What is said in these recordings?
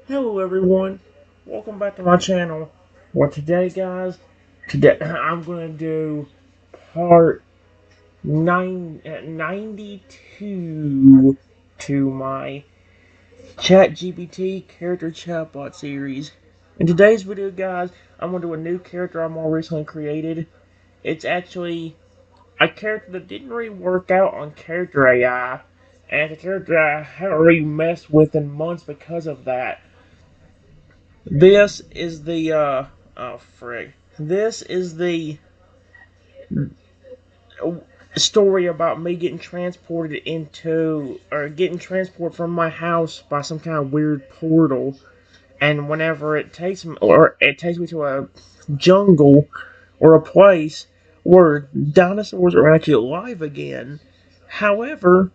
Hello everyone, welcome back to my channel. Well today guys, I'm going to do part 92 to my ChatGPT Character Chatbot series. In today's video guys, I'm going to do a new character I more recently created. It's actually a character that didn't really work out on Character AI, and it's a character I haven't really messed with in months because of that. This is the oh frick. This is the story about me getting transported getting transported from my house by some kind of weird portal, and whenever it takes me to a jungle or a place where dinosaurs are actually alive again. However,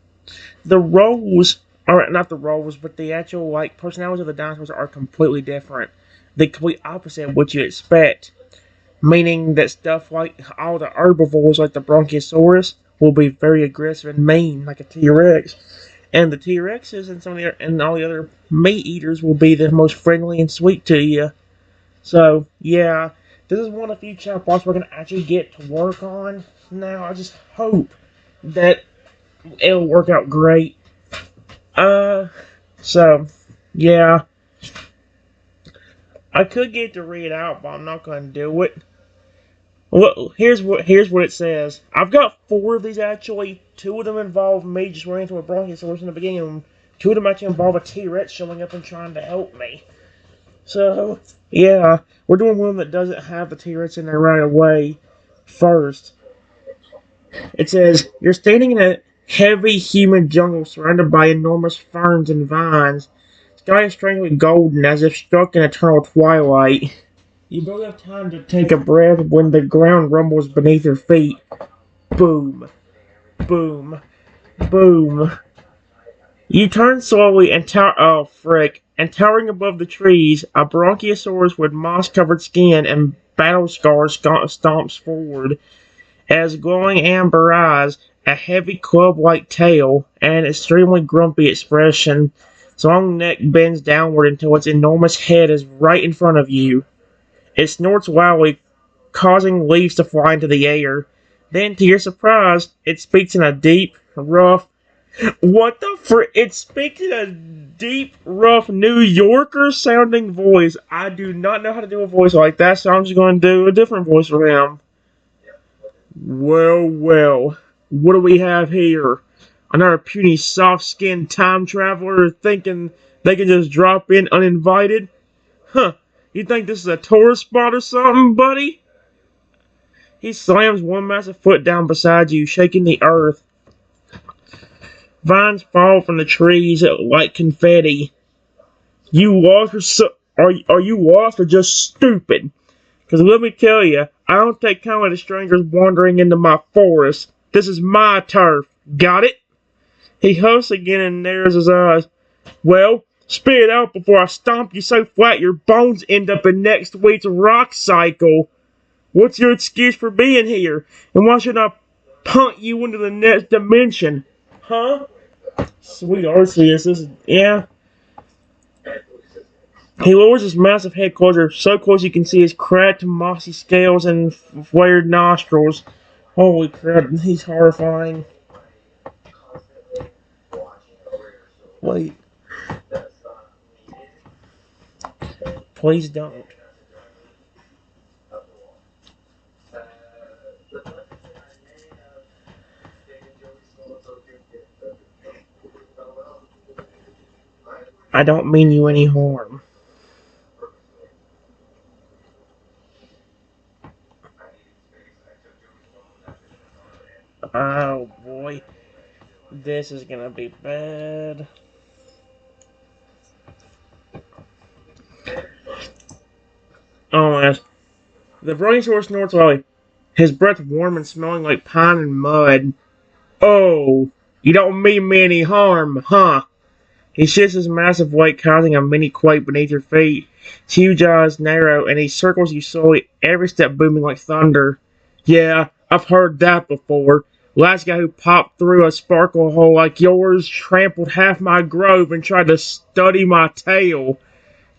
the roles are not the roles, but the actual personalities of the dinosaurs are completely different. The complete opposite of what you expect. Meaning that stuff like all the herbivores, like the Bronchiosaurus, will be very aggressive and mean, like a T-Rex, and the T-Rexes and all the other meat eaters will be the most friendly and sweet to you. So yeah, this is one of the few chatbots we're gonna actually get to work on. Now I just hope that it'll work out great. So yeah, I could get to read out, but I'm not gonna do it. Well, here's what it says. I've got four of these actually. Two of them involve me just running into a Bronchiosaurus in the beginning, and two of them actually involve a T-Rex showing up and trying to help me. So yeah, we're doing one that doesn't have the T-Rex in there right away. First, it says you're standing in a heavy humid jungle surrounded by enormous ferns and vines. Sky is strangely golden, as if struck in eternal twilight. You barely have time to take a breath when the ground rumbles beneath your feet. Boom, boom, boom. You turn slowly and oh frick, and towering above the trees, a Bronchiosaurus with moss-covered skin and battle scars stomps forward. It has glowing amber eyes, a heavy club-like tail, and an extremely grumpy expression. Its long neck bends downward until its enormous head is right in front of you. It snorts loudly, causing leaves to fly into the air. Then, to your surprise, it speaks in a deep, rough... What the frick? It speaks in a deep, rough, New Yorker-sounding voice. I do not know how to do a voice like that, so I'm just going to do a different voice for him. Well, well, what do we have here? Another puny, soft-skinned time traveler thinking they can just drop in uninvited? Huh, you think this is a tourist spot or something, buddy? He slams one massive foot down beside you, shaking the earth. Vines fall from the trees like confetti. You lost or are you lost or just stupid? Because let me tell you, I don't take kindly to strangers wandering into my forest. This is my turf. Got it? He huffs again and narrows his eyes. Well, spit it out before I stomp you so flat your bones end up in next week's rock cycle. What's your excuse for being here? And why should I punt you into the next dimension? Huh? Sweet Arceus, this is... yeah. He lowers his massive head closer, so close you can see his cracked, mossy scales and flared nostrils. Holy crap, he's horrifying. Wait. Please don't. I don't mean you any harm. Oh boy. This is gonna be bad. Oh yes. The Brontosaurus snorts loudly, his breath warm and smelling like pine and mud. Oh, you don't mean me any harm, huh? He shifts his massive weight, causing a mini quake beneath your feet. His huge eyes narrow, and he circles you slowly, every step booming like thunder. Yeah, I've heard that before. Last guy who popped through a sparkle hole like yours trampled half my grove and tried to study my tail.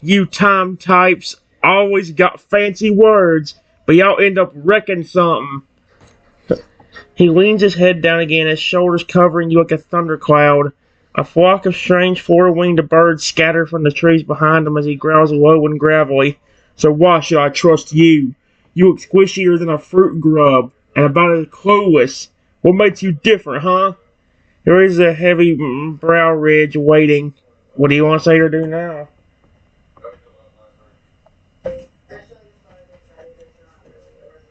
You time types always got fancy words, but y'all end up wrecking something. He leans his head down again, his shoulders covering you like a thundercloud. A flock of strange four-winged birds scatter from the trees behind him as he growls low and gravelly. So why should I trust you? You look squishier than a fruit grub, and about as clueless. What makes you different, huh? There is a heavy brow ridge waiting. What do you want to say or do now?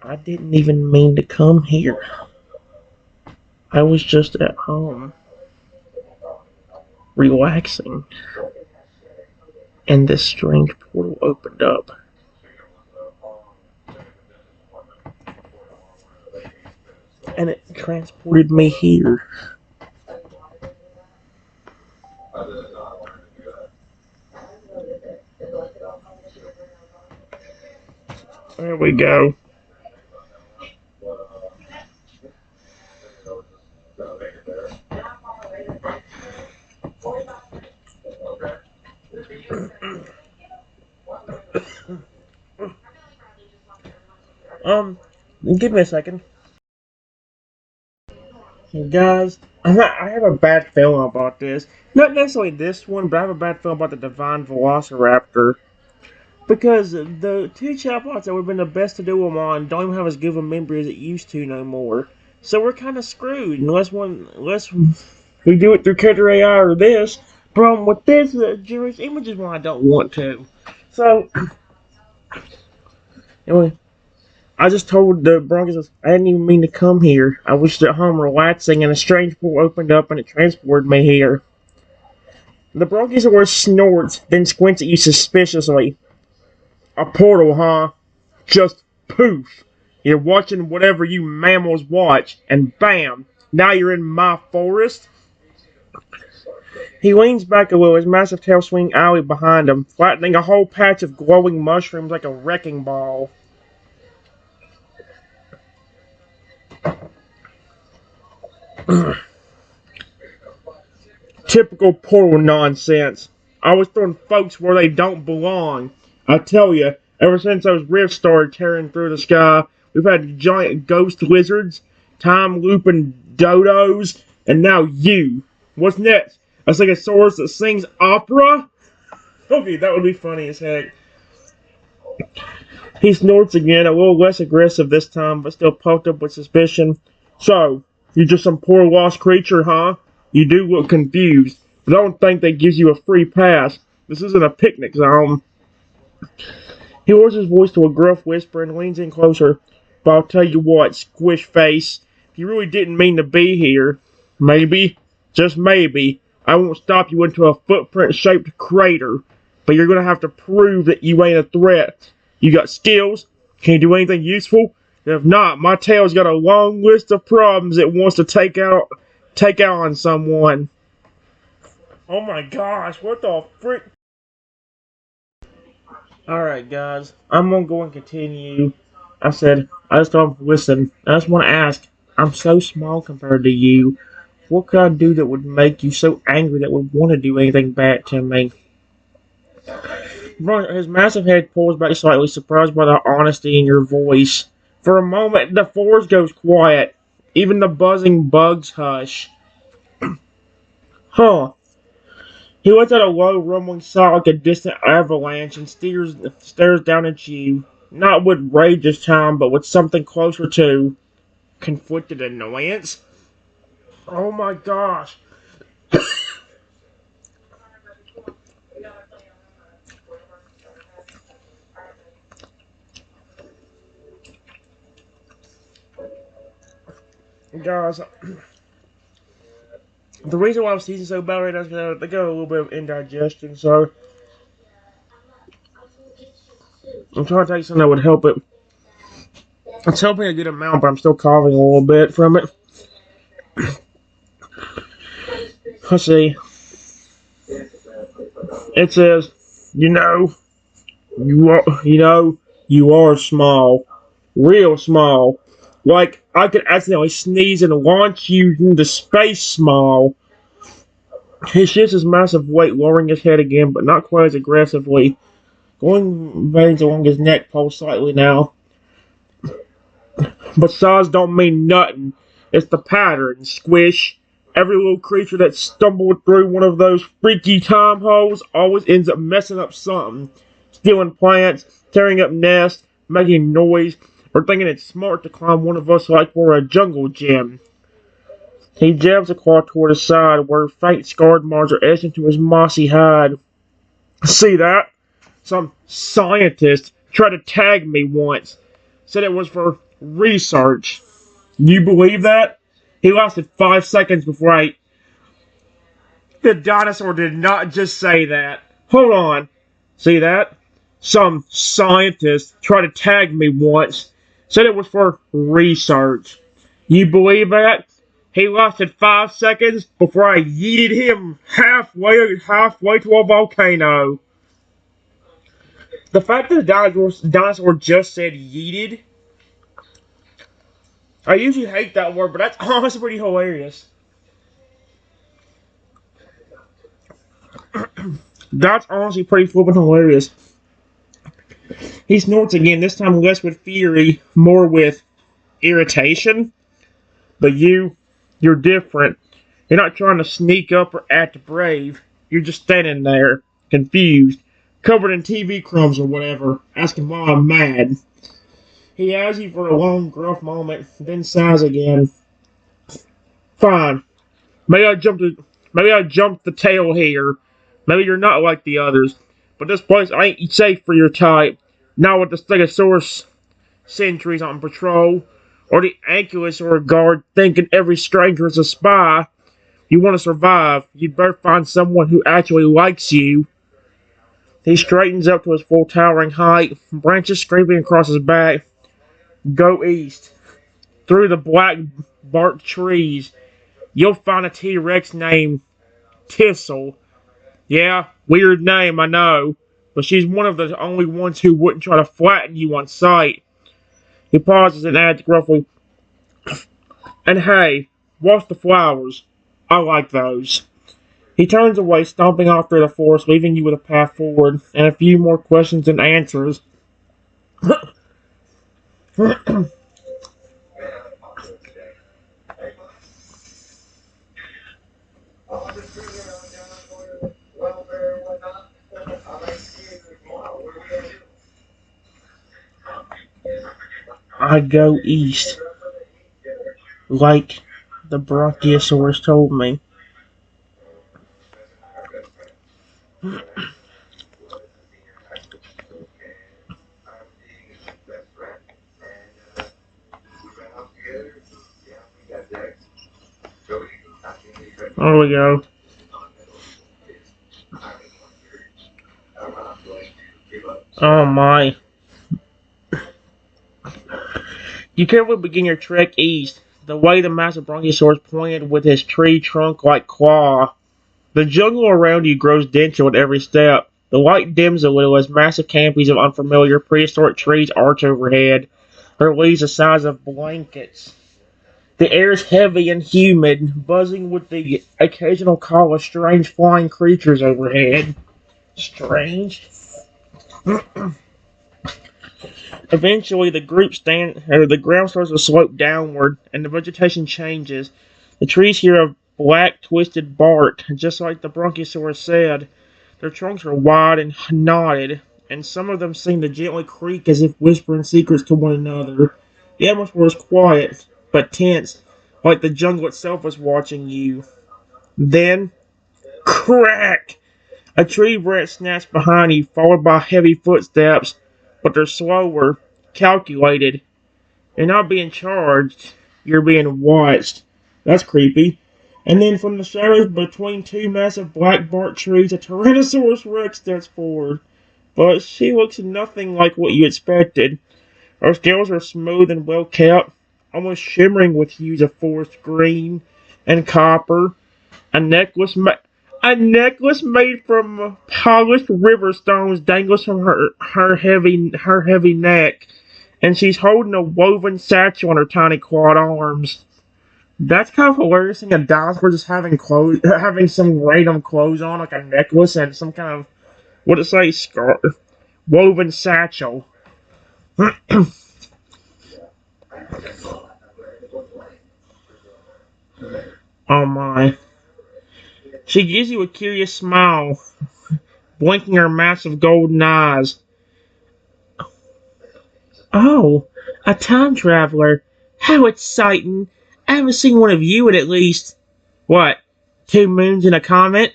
I didn't even mean to come here. I was just at home, relaxing, and this strange portal opened up. And it transported me here. There we go. Give me a second. Guys, I have a bad feeling about this. Not necessarily this one, but I have a bad feeling about the Divine Velociraptor. Because the two chatbots that would have been the best to do them on don't even have as good of a memory as it used to no more. So we're kind of screwed unless we do it through character AI or this. Problem with this, generates images when I don't want to. So, anyway, I just told the Broncos I didn't even mean to come here. I was at home relaxing and a strange portal opened up and it transported me here. The Bronchiosaurus snorts, then squints at you suspiciously. A portal, huh? Just poof. You're watching whatever you mammals watch, and bam! Now you're in my forest. He leans back a little, his massive tail swinging alley behind him, flattening a whole patch of glowing mushrooms like a wrecking ball. Typical portal nonsense. Always throwing folks where they don't belong. I tell you, ever since those rifts started tearing through the sky, we've had giant ghost lizards, time looping dodos, and now you. What's next? A Stegosaurus that sings opera? Okay, that would be funny as heck. He snorts again, a little less aggressive this time, but still puffed up with suspicion. So, you're just some poor lost creature, huh? You do look confused, but I don't think that gives you a free pass. This isn't a picnic zone. He lowers his voice to a gruff whisper and leans in closer. But I'll tell you what, squish face, if you really didn't mean to be here, maybe, just maybe, I won't stop you into a footprint-shaped crater. But you're gonna have to prove that you ain't a threat. You got skills? Can you do anything useful? If not, my tail's got a long list of problems it wants to take out on someone. Oh my gosh, what the frick? Alright guys, I'm gonna go and continue. I just don't listen. I just want to ask, I'm so small compared to you. What could I do that would make you so angry that would want to do anything bad to me? His massive head pulls back slightly, surprised by the honesty in your voice. For a moment, the forest goes quiet. Even the buzzing bugs hush. Huh. He lets out a low, rumbling sound like a distant avalanche and stares down at you. Not with rage this time, but with something closer to conflicted annoyance. Oh my gosh. Guys, the reason why I'm sneezing so bad right now is because I got a little bit of indigestion, so I'm trying to take something that would help it. It's helping a good amount, but I'm still coughing a little bit from it. Let's see. It says, you are small. Real small. Like, I could accidentally sneeze and launch you into space small. He shifts his massive weight, lowering his head again, but not quite as aggressively. Going veins along his neck pulse slightly now. But size don't mean nothing. It's the pattern. Squish. Every little creature that stumbled through one of those freaky time holes always ends up messing up something. Stealing plants, tearing up nests, making noise, or thinking it's smart to climb one of us like we're a jungle gym. He jabs a claw toward his side, where faint scarred marks are etched into his mossy hide. See that? Some scientist tried to tag me once. Said it was for research. You believe that? He lasted 5 seconds before I. The dinosaur did not just say that. Hold on. See that? Some scientist tried to tag me once. Said it was for research. You believe that? He lasted 5 seconds before I yeeted him halfway to a volcano. The fact that the dinosaur just said yeeted, I usually hate that word, but that's honestly pretty hilarious. That's honestly pretty flippin' hilarious. He snorts again, this time less with fury, more with irritation. But you're different. You're not trying to sneak up or act brave. You're just standing there, confused, covered in TV crumbs or whatever, asking why I'm mad. He eyes you for a long, gruff moment, then sighs again. Fine. Maybe I jumped the tail here. Maybe you're not like the others. But this place ain't safe for your type. Not with the Stegosaurus sentries on patrol, or the Ankylos or a guard thinking every stranger is a spy. You want to survive, you'd better find someone who actually likes you. He straightens up to his full towering height, branches scraping across his back. Go east. Through the black bark trees, you'll find a T-Rex named Tissel. Yeah, weird name, I know, but she's one of the only ones who wouldn't try to flatten you on sight. He pauses and adds gruffly, and hey, watch the flowers. I like those. He turns away, stomping off through the forest, leaving you with a path forward, and a few more questions and answers. I go east, like the Brachiosaurus told me. There we go. Oh my. You carefully begin your trek east, the way the massive Bronchiosaurus pointed with his tree trunk-like claw. The jungle around you grows denser with every step. The light dims a little as massive canopies of unfamiliar prehistoric trees arch overhead, their leaves the size of blankets. The air is heavy and humid, buzzing with the occasional call of strange flying creatures overhead. Strange? Eventually, the ground starts to slope downward, and the vegetation changes. The trees here have black, twisted bark, just like the Bronchiosaurus said. Their trunks are wide and knotted, and some of them seem to gently creak as if whispering secrets to one another. The atmosphere is quiet, but tense, like the jungle itself was watching you. Then, crack! A tree branch snaps behind you, followed by heavy footsteps, but they're slower, calculated. You're not being charged, you're being watched. That's creepy. And then from the shadows between two massive black bark trees, a Tyrannosaurus Rex steps forward. But she looks nothing like what you expected. Her scales are smooth and well kept, almost shimmering with hues of forest green and copper. A necklace made from polished river stones dangles from her heavy neck, and she's holding a woven satchel on her tiny clawed arms. That's kind of hilarious. Seeing a dinosaur just having some random clothes on, like a necklace and some kind of what it say scarf. woven satchel. Oh my. She gives you a curious smile, blinking her massive golden eyes. Oh, a time traveler. How exciting. I haven't seen one of you in at least, what, 2 moons and a comet?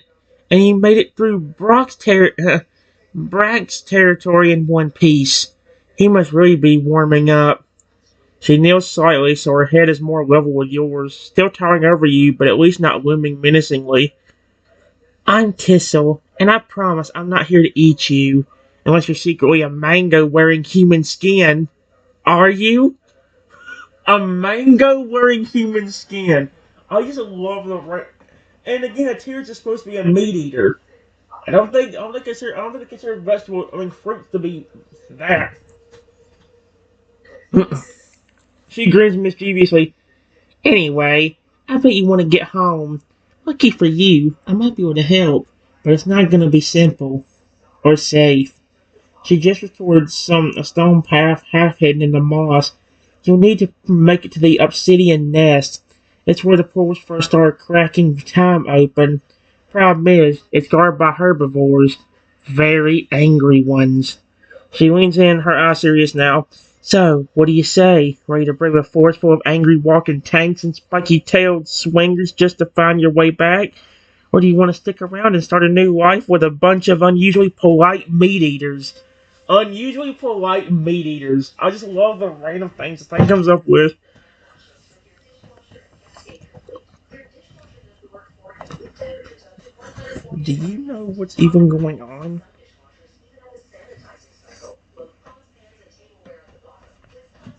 And you made it through Brack's territory in one piece. He must really be warming up. She kneels slightly so her head is more level with yours, still towering over you, but at least not looming menacingly. I'm Tissel, and I promise I'm not here to eat you, unless you're secretly a mango wearing human skin. Are you? A mango wearing human skin. I just love the. And again, a tears is supposed to be a meat eater. I don't think they consider vegetable. I mean, fruits to be that. She grins mischievously. Anyway, I bet you want to get home. Lucky for you, I might be able to help, but it's not going to be simple or safe. She gestures towards a stone path half hidden in the moss. You'll need to make it to the obsidian nest. It's where the pools first started cracking time open. Problem is, it's guarded by herbivores. Very angry ones. She leans in, her eyes serious now. So, what do you say? Ready to brave a forest full of angry walking tanks and spiky-tailed swingers just to find your way back? Or do you want to stick around and start a new life with a bunch of unusually polite meat eaters? Unusually polite meat eaters. I just love the random things this thing comes up with. Do you know what's even going on?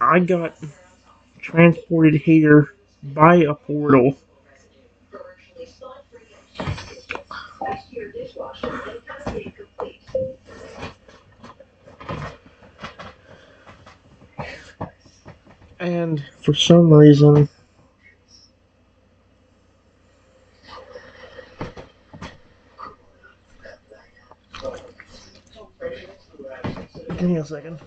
I got transported here by a portal. And for some reason, give me a second.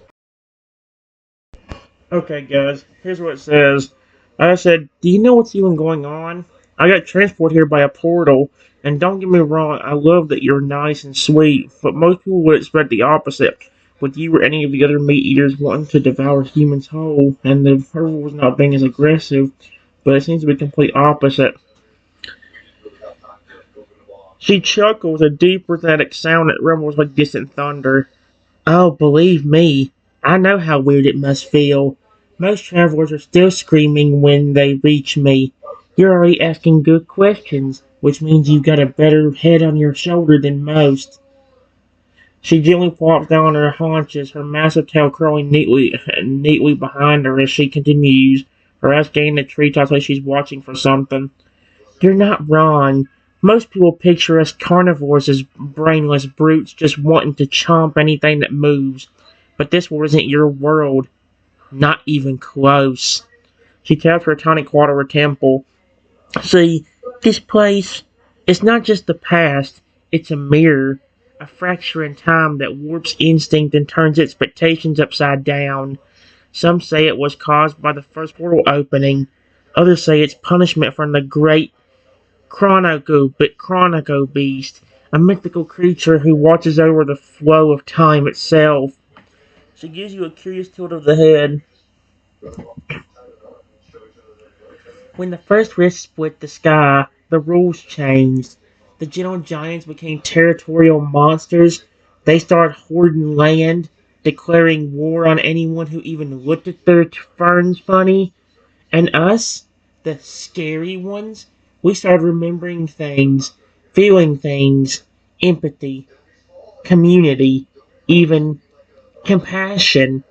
Okay, guys, here's what it says. I said, do you know what's even going on? I got transported here by a portal, and don't get me wrong, I love that you're nice and sweet, but most people would expect the opposite, with you or any of the other meat eaters wanting to devour humans whole, and the herbivores not being as aggressive, but it seems to be the complete opposite. She chuckles, a deep, rhythmic sound that rumbles like distant thunder. Oh, believe me, I know how weird it must feel. Most travelers are still screaming when they reach me. You're already asking good questions, which means you've got a better head on your shoulder than most. She gently plops down on her haunches, her massive tail curling neatly behind her as she continues, her eyes scanning the treetops like she's watching for something. You're not wrong. Most people picture us carnivores as brainless brutes just wanting to chomp anything that moves. But this world isn't your world. Not even close. She taps her tiny claw to her temple. See, this place, it's not just the past, it's a mirror. A fracture in time that warps instinct and turns expectations upside down. Some say it was caused by the first portal opening. Others say it's punishment from the great Chronico beast, a mythical creature who watches over the flow of time itself. She gives you a curious tilt of the head. When the first rift split the sky, the rules changed. The gentle giants became territorial monsters. They started hoarding land, declaring war on anyone who even looked at their ferns funny. And us, the scary ones, we started remembering things, feeling things, empathy, community, even compassion.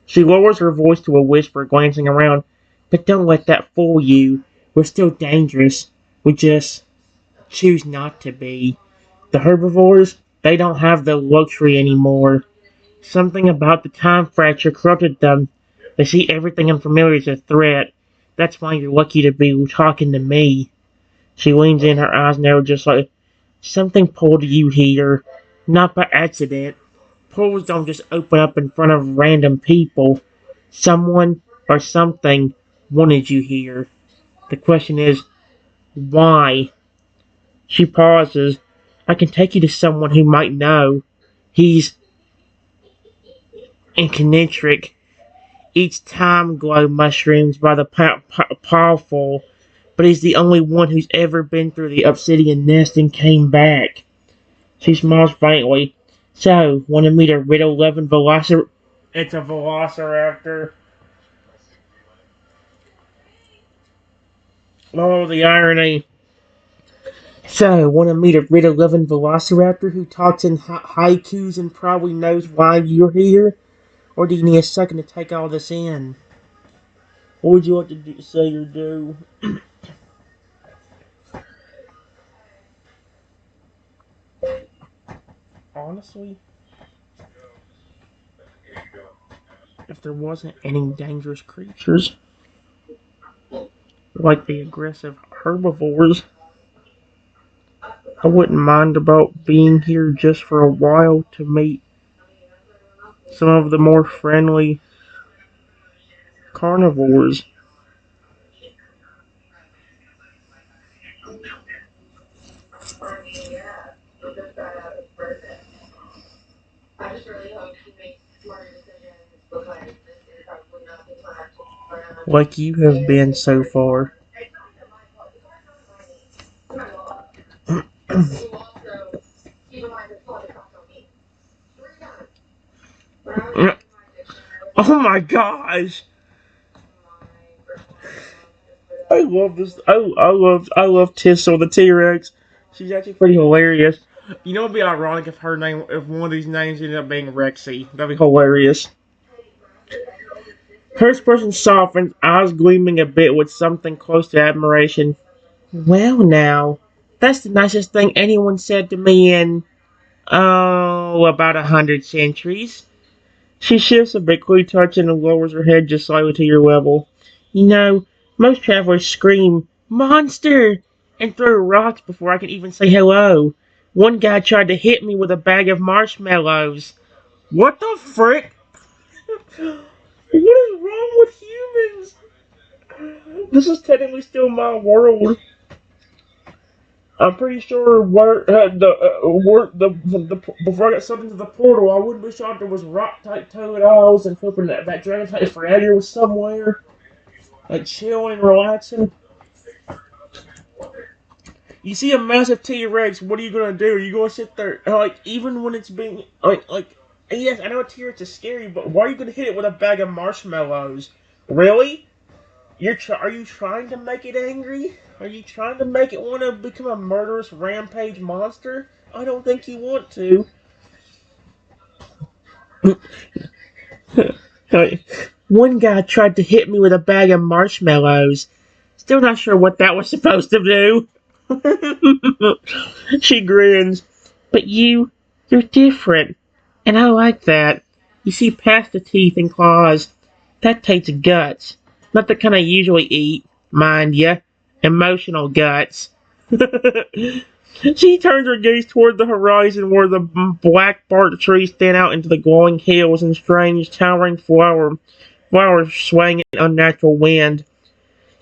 She lowers her voice to a whisper, glancing around. But don't let that fool you. We're still dangerous. We just choose not to be. The herbivores, they don't have the luxury anymore. Something about the time fracture corrupted them. They see everything unfamiliar as a threat. That's why you're lucky to be talking to me. She leans in, her eyes narrow just like something pulled you here. Not by accident. Portals don't just open up in front of random people. Someone or something wanted you here. The question is, why? She pauses. I can take you to someone who might know. He's incarnatric. Each time glow mushrooms by the powerful, but he's the only one who's ever been through the obsidian nest and came back. She smiles faintly. So, want to meet a riddle-loving velociraptor? It's a velociraptor. Oh, the irony. So, want to meet a riddle-loving velociraptor who talks in haikus and probably knows why you're here? Or do you need a second to take all this in? What would you like to say or do? Honestly, if there wasn't any dangerous creatures, like the aggressive herbivores, I wouldn't mind about being here just for a while to meet some of the more friendly carnivores. Like you have been so far. Oh my gosh! I love this. I love Tissel the T-Rex. She's actually pretty hilarious. You know, it'd be ironic if her name, if one of these names ended up being Rexy. That'd be hilarious. Her expression softens, eyes gleaming a bit with something close to admiration. Well, now, that's the nicest thing anyone said to me in, oh, about 100 centuries. She shifts a bit, quickly touching and lowers her head just slightly to your level. You know, most travelers scream, "Monster!" and throw rocks before I can even say hello. One guy tried to hit me with a bag of marshmallows. What the frick? What is wrong with humans? This is technically still my world. I'm pretty sure before I got sucked into the portal, I wouldn't be shocked there was rock type toad owls and flipping that dragon type fragger was somewhere, like chilling and relaxing. You see a massive T-Rex, what are you gonna do? Are you gonna sit there like even when it's being like yes, I know a T-Rex is scary, but why are you gonna hit it with a bag of marshmallows? Really? Are you trying to make it angry? Are you trying to make it want to become a murderous rampage monster? I don't think you want to. One guy tried to hit me with a bag of marshmallows. Still not sure what that was supposed to do. She grins. But you're different. And I like that. You see past the teeth and claws. That takes guts. Not the kind I usually eat, mind ya. Emotional guts. She turns her gaze toward the horizon where the black barked trees stand out into the glowing hills and strange towering flowers swaying in unnatural wind.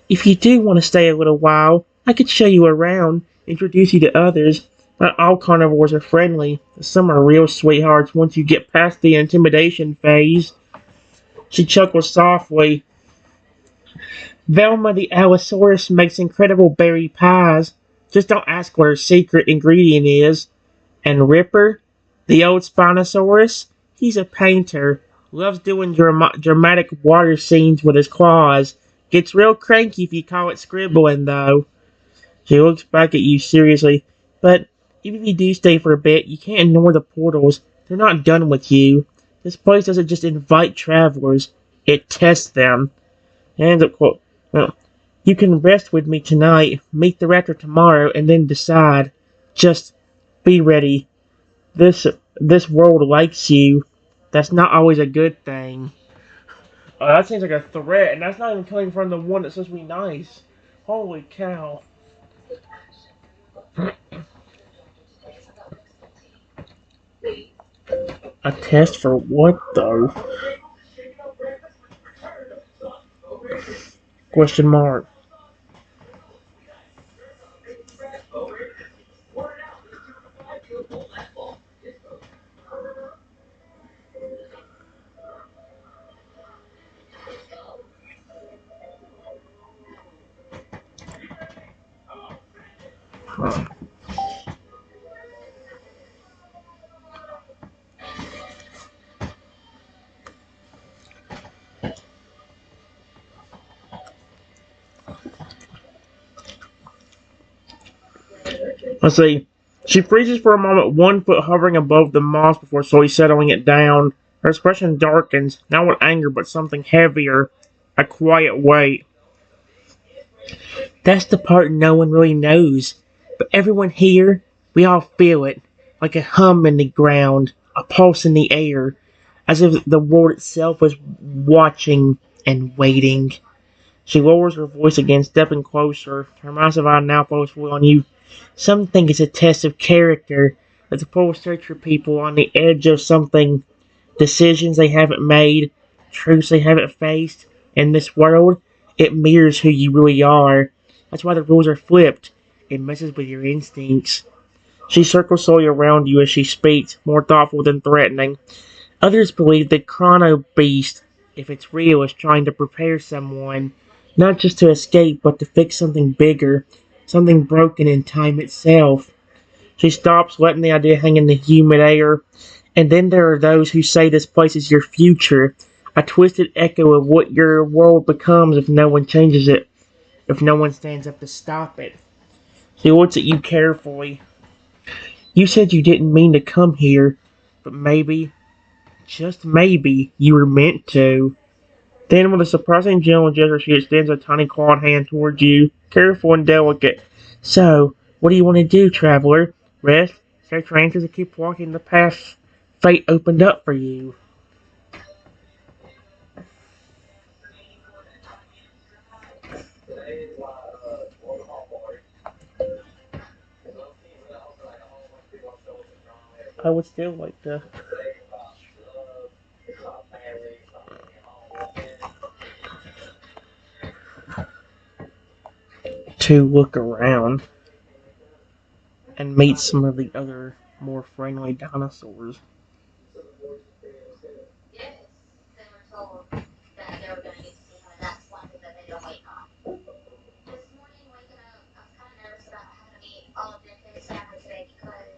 If you do want to stay a little while, I could show you around, introduce you to others. Not all carnivores are friendly. Some are real sweethearts once you get past the intimidation phase. She chuckles softly. Velma the Allosaurus makes incredible berry pies. Just don't ask what her secret ingredient is. And Ripper, the old Spinosaurus, he's a painter. Loves doing dramatic water scenes with his claws. Gets real cranky if you call it scribbling, though. She looks back at you seriously. But even if you do stay for a bit, you can't ignore the portals. They're not done with you. This place doesn't just invite travelers, it tests them. And of quote. Well, you can rest with me tonight, meet the raptor tomorrow, and then decide. Just be ready. This this world likes you. That's not always a good thing. Oh, that seems like a threat, and that's not even coming from the one that's supposed to be nice. Holy cow. A test for what, though? Question mark. Huh. Let's see. She freezes for a moment, 1 foot hovering above the moss before slowly settling it down. Her expression darkens, not with anger, but something heavier. A quiet weight. That's the part no one really knows. But everyone here, we all feel it. Like a hum in the ground, a pulse in the air. As if the world itself was watching and waiting. She lowers her voice again, stepping closer. Her massive eye now focused on you. Some think it's a test of character, that the full search for people on the edge of something, decisions they haven't made, truths they haven't faced. In this world, it mirrors who you really are. That's why the rules are flipped. It messes with your instincts. She circles slowly around you as she speaks, more thoughtful than threatening. Others believe the Chrono Beast, if it's real, is trying to prepare someone, not just to escape, but to fix something bigger, something broken in time itself. She stops, letting the idea hang in the humid air. And then there are those who say this place is your future, a twisted echo of what your world becomes if no one changes it, if no one stands up to stop it. She looks at you carefully. You said you didn't mean to come here, but maybe, just maybe, you were meant to. Then, with a surprising gentle gesture, she extends a tiny clawed hand towards you, careful and delicate. So, what do you want to do, traveler? Rest, search for answers, and keep walking the path fate opened up for you. I would still like to look around and meet some of the other more friendly dinosaurs.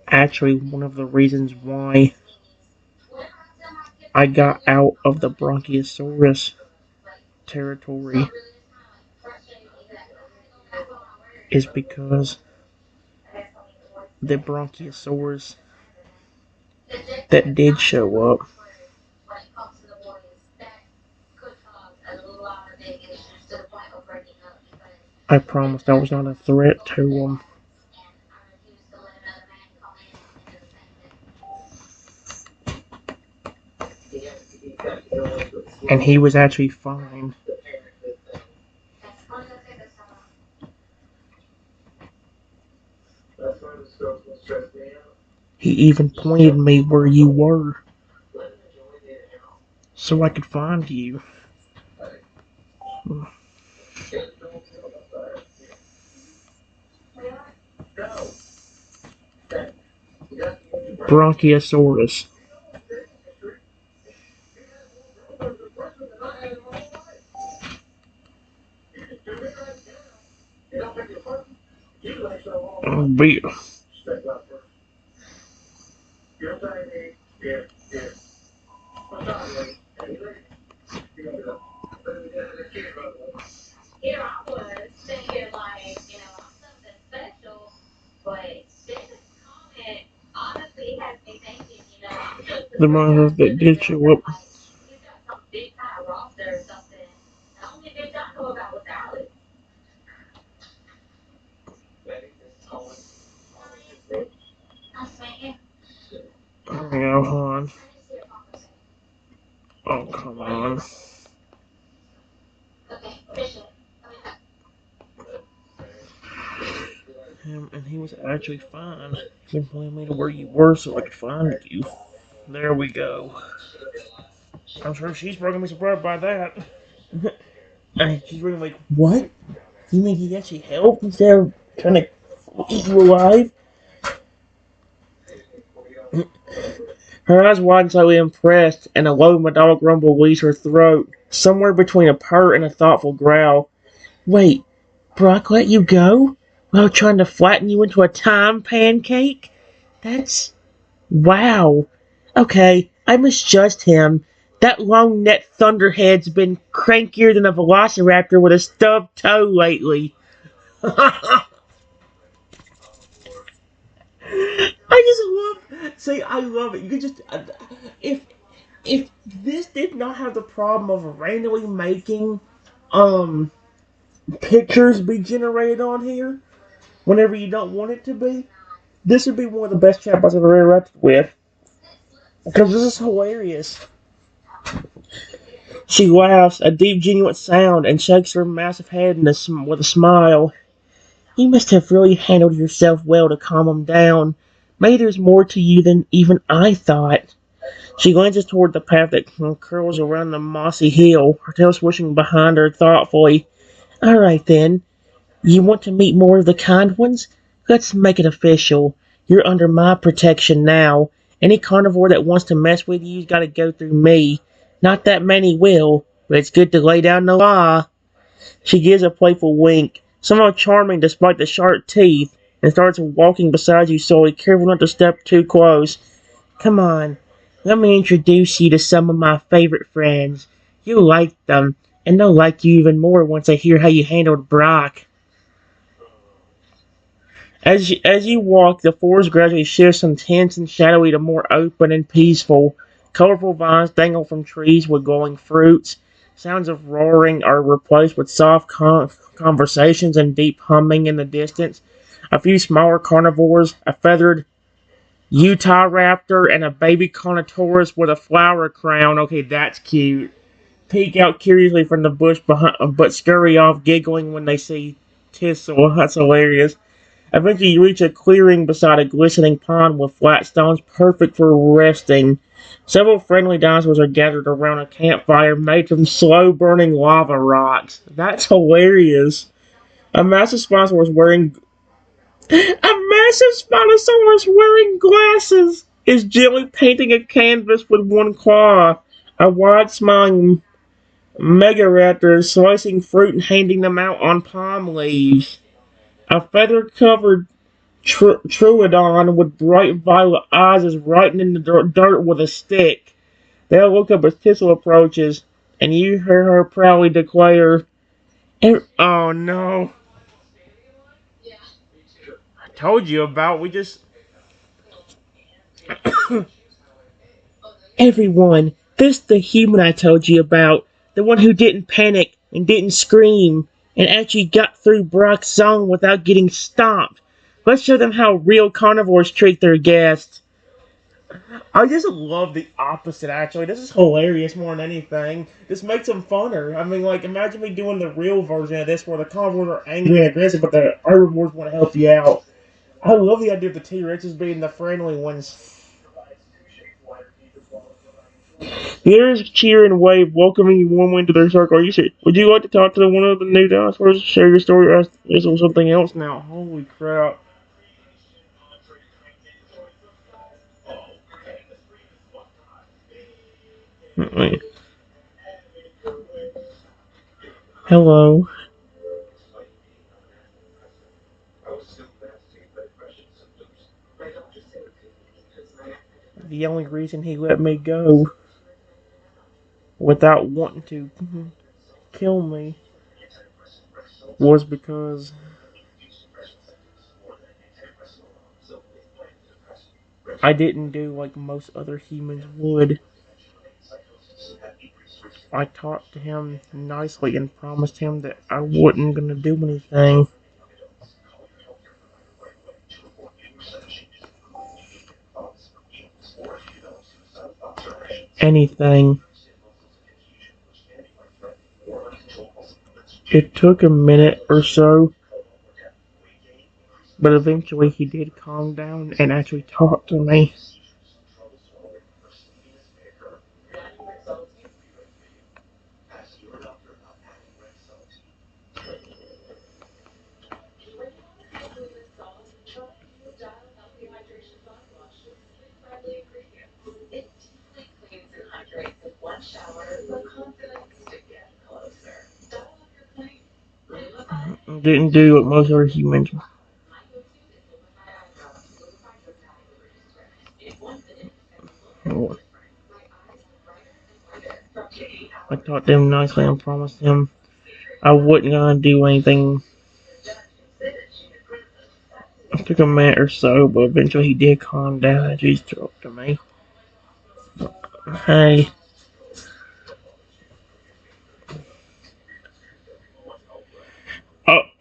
Actually, one of the reasons why I got out of the Bronchiosaurus territory is because the Bronchiosaurus that did show up, I promised I was not a threat to them. And he was actually fine. He even pointed me where you were so I could find you. Bronchiosaurus. Be- the monsters that did show up. Yeah, hold on. Oh, come on. And he was actually fine. He pointed me to where you were so I could find you. There we go. I'm sure she's probably gonna be surprised by that. And she's really like, what? You mean he actually helped instead of trying to eat you alive? Her eyes widen, slightly impressed, and a low metallic rumble leaves her throat, somewhere between a purr and a thoughtful growl. Wait, Brock let you go? While trying to flatten you into a time pancake? That's... wow. Okay, I misjudged him. That long neck thunderhead's been crankier than a velociraptor with a stubbed toe lately. I just love. See, I love it. You could just if this did not have the problem of randomly making um pictures be generated on here whenever you don't want it to be, this would be one of the best chatbots I've ever interacted with because this is hilarious. She laughs, a deep, genuine sound, and shakes her massive head with a smile. You must have really handled yourself well to calm him down. Maybe there's more to you than even I thought. She glances toward the path that curls around the mossy hill, her tail swishing behind her thoughtfully. All right, then. You want to meet more of the kind ones? Let's make it official. You're under my protection now. Any carnivore that wants to mess with you's got to go through me. Not that many will, but it's good to lay down the law. She gives a playful wink, somehow charming despite the sharp teeth, and starts walking beside you slowly, careful not to step too close. Come on, let me introduce you to some of my favorite friends. You'll like them, and they'll like you even more once they hear how you handled Brock. As you walk, the forest gradually shifts from tense and shadowy to more open and peaceful. Colorful vines dangle from trees with glowing fruits. Sounds of roaring are replaced with soft conversations and deep humming in the distance. A few smaller carnivores, a feathered Utah raptor, and a baby Carnotaurus with a flower crown. Okay, that's cute. Peek out curiously from the bush behind, but scurry off, giggling when they see Tissel. That's hilarious. Eventually, you reach a clearing beside a glistening pond with flat stones perfect for resting. Several friendly dinosaurs are gathered around a campfire made from slow-burning lava rocks. That's hilarious. A massive Spinosaurus wearing glasses is gently painting a canvas with one claw. A wide smiling Megaraptor is slicing fruit and handing them out on palm leaves. A feather-covered Troodon with bright violet eyes is writing in the dirt with a stick. They'll look up as Tissel approaches, and you hear her proudly declare, oh no. I told you about, we just... Everyone, this the human I told you about. The one who didn't panic and didn't scream and actually got through Brock's zone without getting stomped. Let's show them how real carnivores treat their guests. I just love the opposite, actually. This is hilarious more than anything. This makes them funner. I mean, like, imagine me doing the real version of this where the carnivores are angry and aggressive, but the herbivores want to help you out. I love the idea of the T-Rexes being the friendly ones. The others cheer and wave, welcoming you warmly into their circle. Would you like to talk to one of the new dinosaurs? Share your story, or is there something else now? Holy crap. Wait. Hello. The only reason he let me go without wanting to kill me was because I didn't do like most other humans would. I talked to him nicely and promised him that I wasn't gonna do anything. Anything. It took a minute or so, but eventually he did calm down and actually talk to me. didn't do what most other humans. I talked to him nicely and promised him I wasn't gonna do anything. It took a minute or so, but eventually he did calm down and he talked to me. Hey,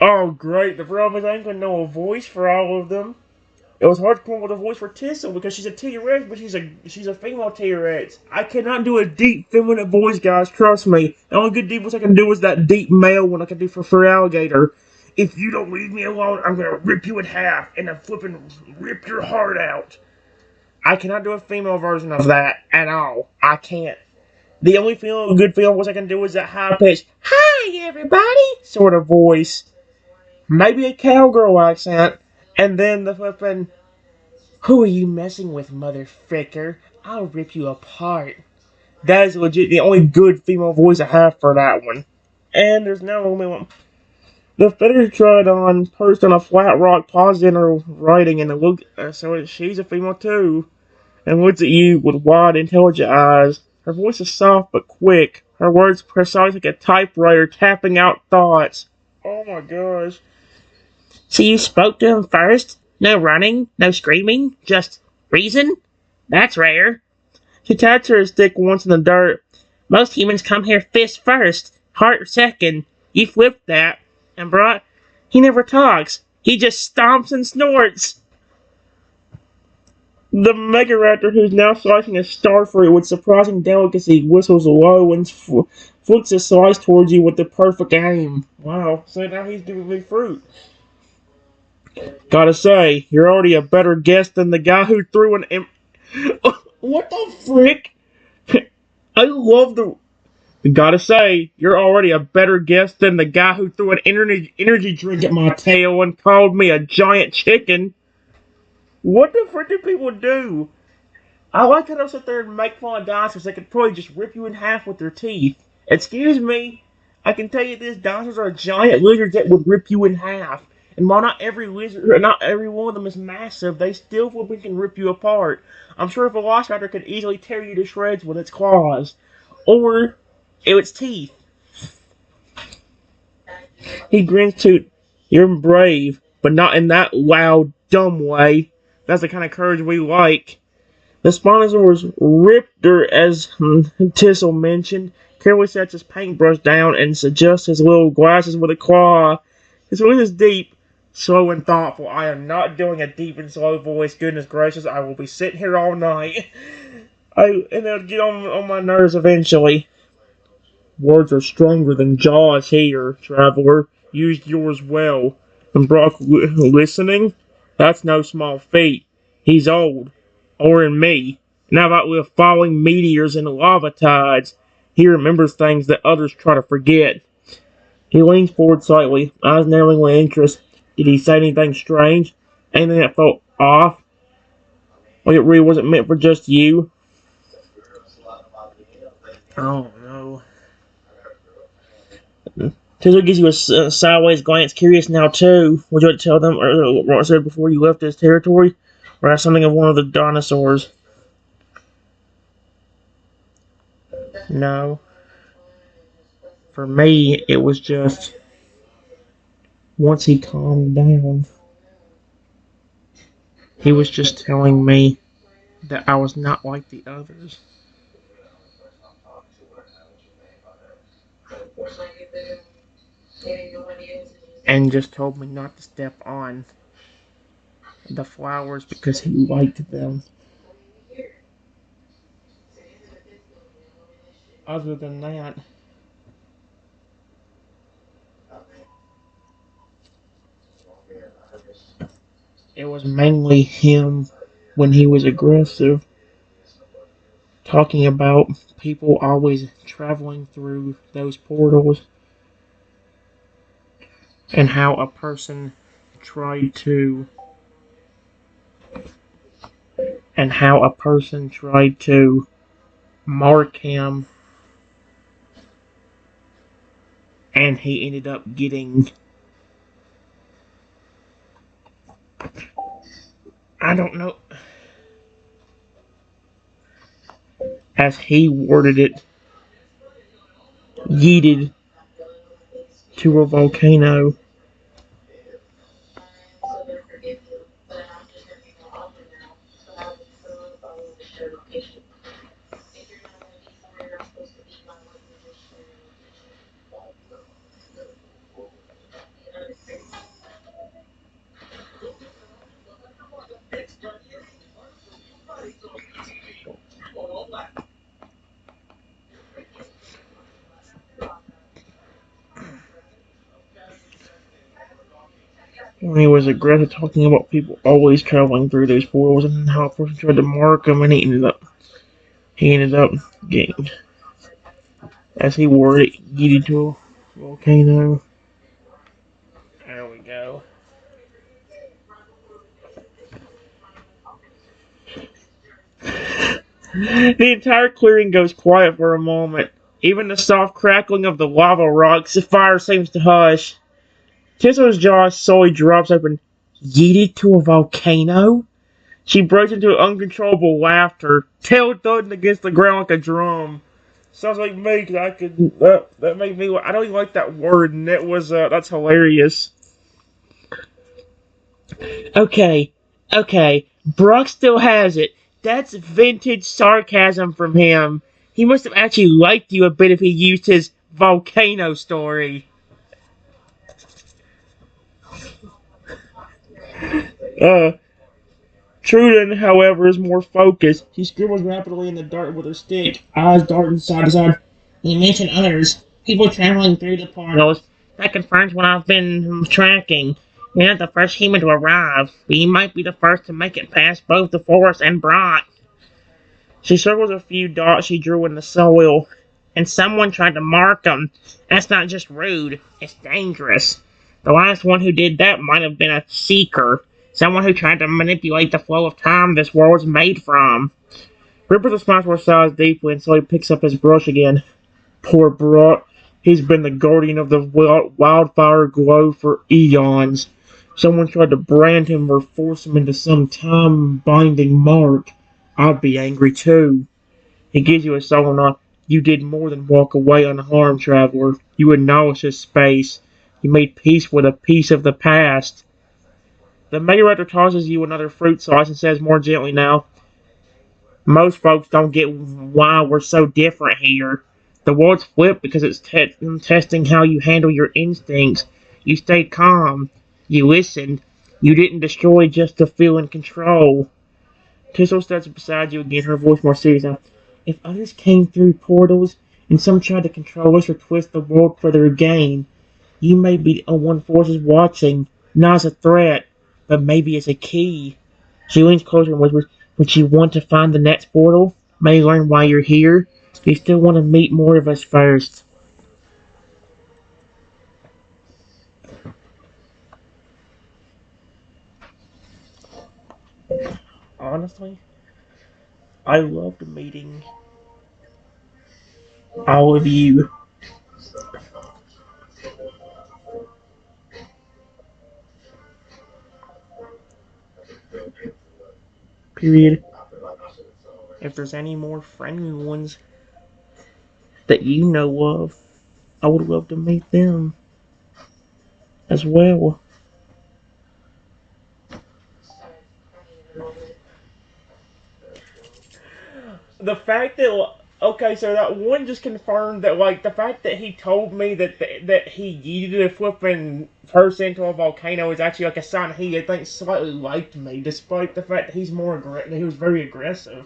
oh, great. The problem is I ain't gonna know a voice for all of them. It was hard to come up with a voice for Tissel because she's a T-Rex, but she's a female T-Rex. I cannot do a deep feminine voice, guys. Trust me. The only good deep voice I can do is that deep male one I can do for Alligator. If you don't leave me alone, I'm gonna rip you in half and then flipping rip your heart out. I cannot do a female version of that at all. I can't. The only good female voice I can do is that high pitched "Hi everybody" sort of voice. Maybe a cowgirl accent, and then the flipping "Who are you messing with, mother fricker? I'll rip you apart." That is legit the only good female voice I have for that one. And there's now only one. The feather tried on perched on a flat rock, paused in her writing, and looked. So she's a female too, and looks at you with wide, intelligent eyes. Her voice is soft but quick. Her words precise like a typewriter tapping out thoughts. Oh my gosh. So you spoke to him first? No running, no screaming, just reason? That's rare. She tapped her stick once in the dirt. Most humans come here fist first, heart second. You flipped that, and brought. He never talks. He just stomps and snorts. The Mega Raptor, who's now slicing a starfruit with surprising delicacy, whistles low and flicks his slice towards you with the perfect aim. Wow, so now he's giving me fruit. Gotta say, you're already a better guest than the guy who threw an. What the frick? I love the. Gotta say, you're already a better guest than the guy who threw an energy drink at my tail and called me a giant chicken. What the frick do people do? I like how they'll sit there and make fun of dinosaurs. They could probably just rip you in half with their teeth. Excuse me, I can tell you this: dinosaurs are giant lizards that would rip you in half. And while not every lizard, not every one of them is massive, they still can rip you apart. I'm sure a velociraptor could easily tear you to shreds with its claws, or its teeth. He grins to, "You're brave, but not in that loud, dumb way. That's the kind of courage we like." The Spinosaurus ripped her, as Tissel mentioned, carefully sets his paintbrush down and adjusts his little glasses with a claw. His voice is deep, slow, and thoughtful. I am not doing a deep and slow voice. Goodness gracious, I will be sitting here all night. And it'll get on my nerves eventually. Words are stronger than jaws here, traveler. Use yours well. And Brock listening? That's no small feat. He's old. Or in me. Now that we're falling meteors and lava tides, he remembers things that others try to forget. He leans forward slightly, eyes narrowing with interest. Did he say anything strange? Anything that felt off? Like it really wasn't meant for just you? Oh no. Tizzle gives you a sideways glance, curious now too. Would you like to tell them what I said before you left his territory? Or ask something of one of the dinosaurs? No. For me, it was just once he calmed down, he was just telling me that I was not like the others. And just told me not to step on the flowers because he liked them. Other than that, it was mainly him when he was aggressive, talking about people always traveling through those portals and how a person tried to mark him, and he ended up getting I don't know. As he worded it, yeeted to a volcano. When he was aggressive, talking about people always traveling through those portals and how a person tried to mark him, and he ended up getting, as he worded it, yeeted to a volcano. There we go. The entire clearing goes quiet for a moment. Even the soft crackling of the lava rocks, the fire seems to hush. Tisso's jaw slowly drops open. Yeeted to a volcano? She breaks into uncontrollable laughter, tail thudding against the ground like a drum. Sounds like me, cause I could. That made me. I don't even like that word, and that's hilarious. Okay, okay. Brock still has it. That's vintage sarcasm from him. He must have actually liked you a bit if he used his volcano story. Uh, Truden, however, is more focused. She scribbles rapidly in the dirt with her stick, eyes darting side to side. You mentioned others. People traveling through the portals. That confirms what I've been tracking. You're not the first human to arrive, but you might be the first to make it past both the forest and Brock. She circles a few dots she drew in the soil, and someone tried to mark them. That's not just rude, it's dangerous. The last one who did that might have been a seeker, someone who tried to manipulate the flow of time this world's made from. Ripper smiles her sighs deeply and slowly picks up his brush again. Poor Brock. He's been the guardian of the wildfire glow for eons. Someone tried to brand him or force him into some time-binding mark. I'd be angry too. He gives you a solemn nod. You did more than walk away unharmed, traveler. You acknowledged his space. You made peace with a piece of the past. The Mayoraptor tosses you another fruit slice and says more gently now, most folks don't get why we're so different here. The world's flipped because it's testing how you handle your instincts. You stayed calm. You listened. You didn't destroy just to feel in control. Tissel steps beside you again, her voice more serious now. If others came through portals, and some tried to control us or twist the world for their gain, you may be the one force is watching, not as a threat, but maybe as a key. She leans closer and whispers, would you want to find the next portal? Maybe learn why you're here? Do you still want to meet more of us first? Honestly, I loved meeting all of you. Period. If there's any more friendly ones that you know of, I would love to meet them as well. The fact that okay, so that one just confirmed that like the fact that he told me that he yeeted a flipping person into a volcano is actually like a sign he I think slightly liked me, despite the fact that he's more aggressive. He was very aggressive.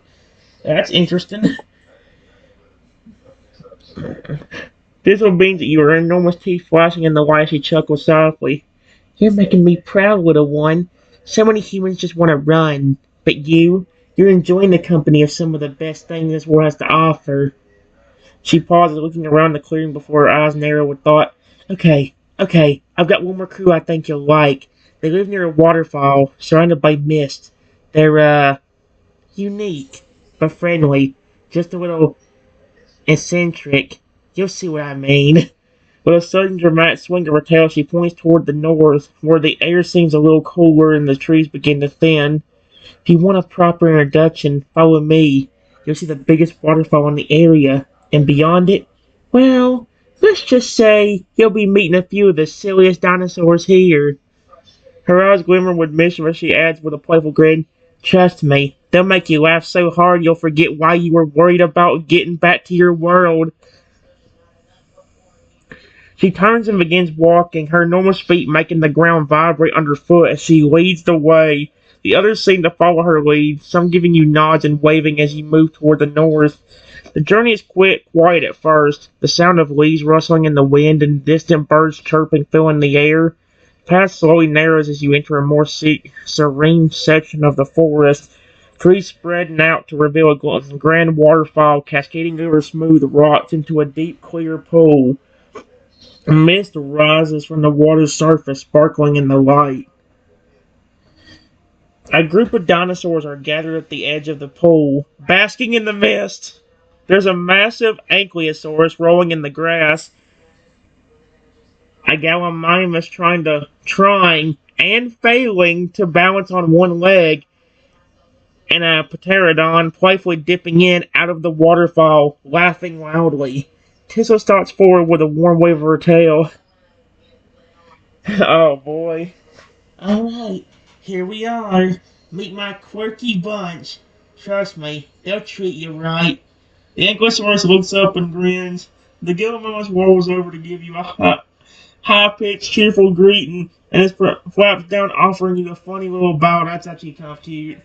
That's interesting. This will mean that you are enormous teeth flashing in the light. She chuckled softly. You're making me proud, little one. So many humans just want to run, but you're enjoying the company of some of the best things this world has to offer. She pauses, looking around the clearing before her eyes narrow with thought. Okay, I've got one more crew I think you'll like. They live near a waterfall, surrounded by mist. They're, unique, but friendly. Just a little eccentric. You'll see what I mean. With a sudden dramatic swing of her tail, she points toward the north, where the air seems a little cooler and the trees begin to thin. If you want a proper introduction, follow me. You'll see the biggest waterfall in the area, and beyond it, well, let's just say you'll be meeting a few of the silliest dinosaurs here. Her eyes glimmer with mischief as she adds with a playful grin, "Trust me, they'll make you laugh so hard you'll forget why you were worried about getting back to your world." She turns and begins walking, her enormous feet making the ground vibrate underfoot as she leads the way. The others seem to follow her lead, some giving you nods and waving as you move toward the north. The journey is quiet at first, the sound of leaves rustling in the wind and distant birds chirping filling the air. The path slowly narrows as you enter a more serene section of the forest, trees spreading out to reveal a grand waterfall cascading over smooth rocks into a deep, clear pool. A mist rises from the water's surface, sparkling in the light. A group of dinosaurs are gathered at the edge of the pool, basking in the mist. There's a massive ankylosaurus rolling in the grass, a gallimimus trying and failing to balance on one leg, and a pterodon playfully dipping in out of the waterfall, laughing loudly. Tissa starts forward with a warm wave of her tail. Oh boy. Alright, here we are. Meet my quirky bunch. Trust me, they'll treat you right. The Ankylosaurus looks up and grins. The Gallimimus rolls over to give you a high-pitched, cheerful greeting, and it flaps down, offering you a funny little bow. That's actually kind of cute.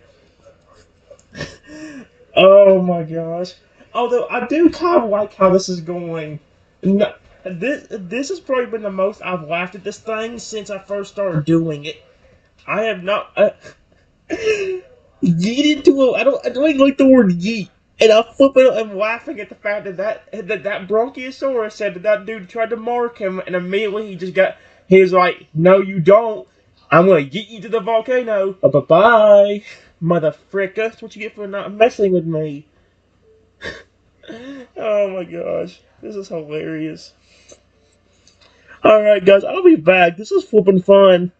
Oh my gosh. Although, I do kind of like how this is going. No, this has probably been the most I've laughed at this thing since I first started doing it. I have not yeeted to a. I don't even like the word yeet, and I'm laughing at the fact that Bronchiosaurus said that dude tried to mark him, and immediately he was like, "No, you don't. I'm gonna yeet you to the volcano. Bye bye, mother fricka. That's what you get for not messing with me." Oh my gosh, this is hilarious. All right, guys, I'll be back. This is flipping fun.